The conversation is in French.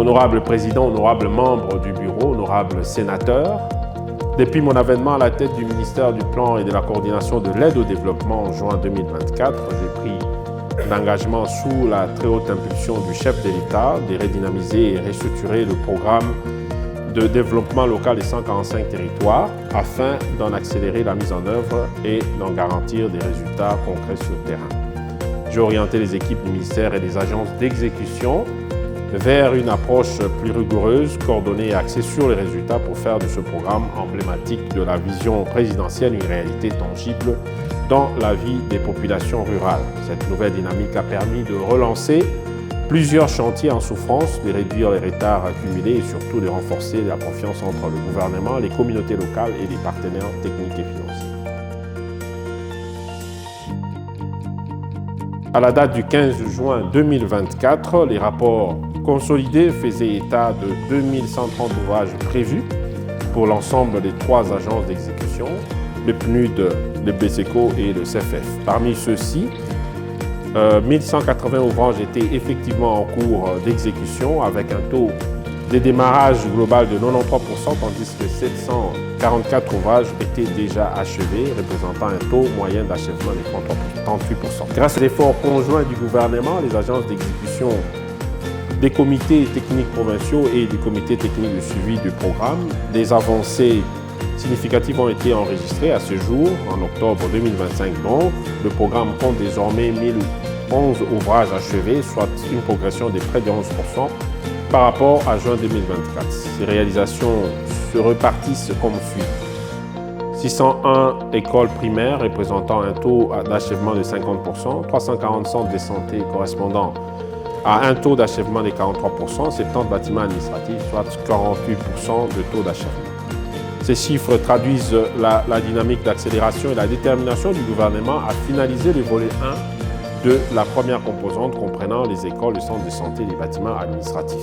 Honorable Président, honorables membres du bureau, honorables sénateurs, depuis mon avènement à la tête du ministère du Plan et de la Coordination de l'aide au développement en juin 2024, j'ai pris l'engagement sous la très haute impulsion du chef de l'État de redynamiser et restructurer le programme de développement local des 145 territoires afin d'en accélérer la mise en œuvre et d'en garantir des résultats concrets sur le terrain. J'ai orienté les équipes du ministère et des agences d'exécution vers une approche plus rigoureuse, coordonnée et axée sur les résultats pour faire de ce programme emblématique de la vision présidentielle une réalité tangible dans la vie des populations rurales. Cette nouvelle dynamique a permis de relancer plusieurs chantiers en souffrance, de réduire les retards accumulés et surtout de renforcer la confiance entre le gouvernement, les communautés locales et les partenaires techniques et financiers. À la date du 15 juin 2024, les rapports consolidés faisaient état de 2130 ouvrages prévus pour l'ensemble des 3 agences d'exécution, le PNUD, le BSECO et le CFF. Parmi ceux-ci, 1180 ouvrages étaient effectivement en cours d'exécution avec un taux de démarrage global de 93%, tandis que 744 ouvrages étaient déjà achevés, représentant un taux moyen d'achèvement de 38%. Grâce à l'effort conjoint du gouvernement, les agences d'exécution des comités techniques provinciaux et du comité technique de suivi du programme, des avancées significatives ont été enregistrées à ce jour, en octobre 2025 donc. Le programme compte désormais 1011 ouvrages achevés, soit une progression de près de 11% par rapport à juin 2024. Ces réalisations se repartissent comme suit. 601 écoles primaires représentant un taux d'achèvement de 50%, 340 centres de santé correspondant à un taux d'achèvement de 43%, 70 bâtiments administratifs, soit 48% de taux d'achèvement. Ces chiffres traduisent la dynamique d'accélération et la détermination du gouvernement à finaliser le volet 1 de la première composante comprenant les écoles, les centres de santé et les bâtiments administratifs.